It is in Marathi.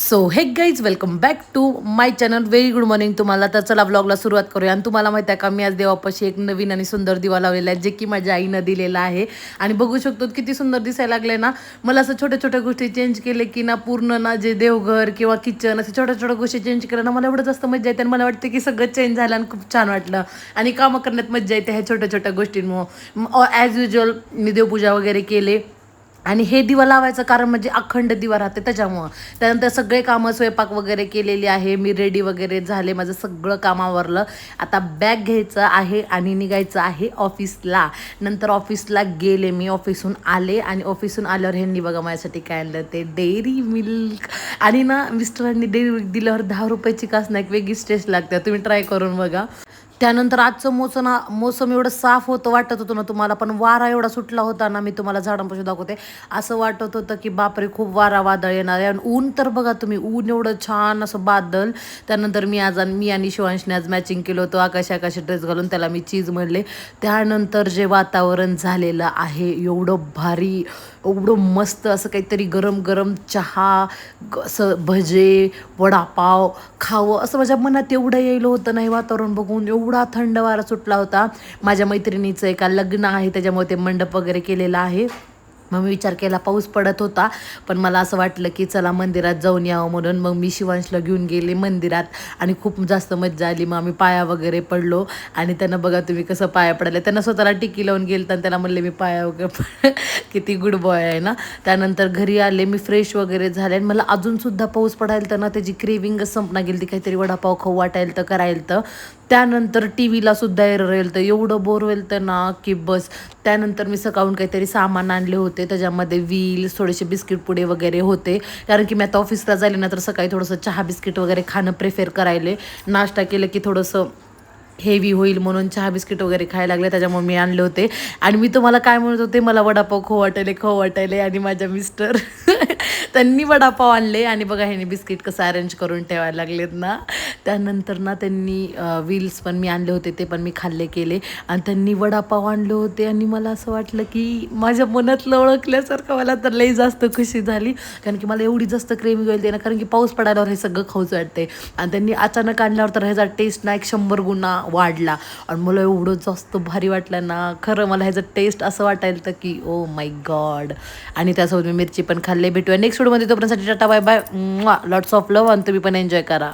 So hey guys welcome back to my channel. Very good morning तुम्हाला. तर चला ब्लॉगला सुरुवात करूया. आणि तुम्हाला माहिती आहे का, मी आज देवापाशी एक नवीन आणि सुंदर दिवा लावलेला आहे, जे की माझ्या आईनं दिलेला आहे. आणि बघू शकतो किती सुंदर दिसायला लागले ना. मला असं छोट्या छोट्या गोष्टी चेंज केले की ना, पूर्ण ना जे देवघर किंवा किचन असे छोट्या छोट्या गोष्टी चेंज केलं ना, मला एवढं जास्त मजा येते. आणि मला वाटतं की सगळं चेंज झालं आणि खूप छान वाटलं. आणि कामं करण्यात मजा येते ह्या छोट्या छोट्या गोष्टींमुळं. ॲज युजल मी देवपूजा वगैरे केले. आणि हे दिवा लावायचं कारण म्हणजे अखंड दिवा राहते त्याच्यामुळं. त्यानंतर सगळे कामं स्वयंपाक वगैरे केलेली आहे. मी रेडी वगैरे झाले, माझं सगळं काम आवरलं. आता बॅग घ्यायचं आहे आणि निघायचं आहे ऑफिसला. नंतर ऑफिसला गेले, मी ऑफिसून आले. आणि ऑफिसून आल्यावर ह्यांनी बघा माझ्यासाठी काय आणलं, ते डेअरी मिल्क. आणि ना मिस्टरांनी डेअरी मिल्क दिल्यावर 10 रुपयाची का नाही, एक वेगळीच टेस्ट लागते. तुम्ही ट्राय करून बघा. त्यानंतर आजचं मोसम एवढं साफ होतं, वाटत होतं ना तुम्हाला, पण वारा एवढा सुटला होता ना, मी तुम्हाला झाडांपासून दाखवते. असं वाटत होतं की बापरे, खूप वारा वादळ येणार आहे. आणि ऊन तर बघा तुम्ही, ऊन एवढं छान असं बादल. त्यानंतर मी आणि शिवांशने आज मॅचिंग केलं होतं, आकाशी ड्रेस घालून, त्याला मी चीज म्हणले. त्यानंतर जे वातावरण झालेलं आहे एवढं भारी, एवढं मस्त, असं काहीतरी गरम गरम चहा, असं भजे, वडापाव खावं असं माझ्या मनात एवढं यायलं होतं नाही वातावरण बघून. एवढा थंड वारा सुटला होता. माझ्या मैत्रिणीचं एका लग्न आहे, त्याच्यामुळे ते मंडप वगैरे केलेला आहे. मग मी विचार केला, पाऊस पडत होता, पण मला असं वाटलं की चला मंदिरात जाऊन यावं म्हणून. मग मी शिवांशला घेऊन गेले मंदिरात आणि खूप जास्त मज्जा आली. मग आम्ही पाया वगैरे पडलो. आणि त्यांना बघा तुम्ही कसं पाया पडायला, त्यांना स्वतःला टिकी लावून गेलं तर त्याला म्हणले मी पाया वगैरे किती गुड बॉय आहे ना. त्यानंतर घरी आले, मी फ्रेश वगैरे झाले. आणि मला अजूनसुद्धा पाऊस पडायला तर ना, त्याची क्रेविंगच संपणा गेली. ती काहीतरी वडापाव खाऊ वाटायला तर करायला तर. त्यानंतर टी व्हीला सुद्धा एरर येईल तर, एवढं बोर होईल तर ना की बस. त्यानंतर मी सकाळून काहीतरी सामान आणले होते, त्याच्यामध्ये व्हील्स, थोडेसे बिस्किट पुडे वगैरे होते. कारण की मी आता ऑफिसला जायले ना, तर सकाळी थोडंसं चहा बिस्किट वगैरे खाणं प्रेफर करायले. नाश्ता केलं की थोडंसं हेवी होईल म्हणून चहा बिस्किट वगैरे खायला लागले, त्याच्यामुळे मी आणले होते. आणि मी तुम्हाला काय म्हणत होते, मला वडापाव खाऊ वाटायले. आणि माझ्या मिस्टर त्यांनी वडापाव आणले. आणि बघा ह्यांनी बिस्किट कसं अरेंज करून ठेवायला लागलेत ना. त्यानंतर ना त्यांनी व्हील्स पण मी आणले होते, ते पण मी खाल्ले केले. आणि त्यांनी वडापाव आणले होते. आणि मला असं वाटलं की माझ्या मनातलं ओळखल्यासारखं, मला तर लई जास्त खुशी झाली. कारण की मला एवढी जास्त क्रेमिंग होईल ते ना, कारण की पाऊस पडायल्यावर हे सगळं खाऊच वाटते. आणि त्यांनी अचानक आणल्यावर तर ह्याचा टेस्ट ना 100 गुणा वाढला. आणि मला एवढं जास्त भारी वाटलं ना, खरं मला ह्याचं टेस्ट असं वाटायला तर की ओ माय गॉड. आणि त्यासोबत मी मिरची पण खाल्ले. भेटूया नेक्स्ट व्हिडिओमध्ये, तोपर्यंत tata bye bye, lots of love. आणि तुम्ही पण एन्जॉय करा.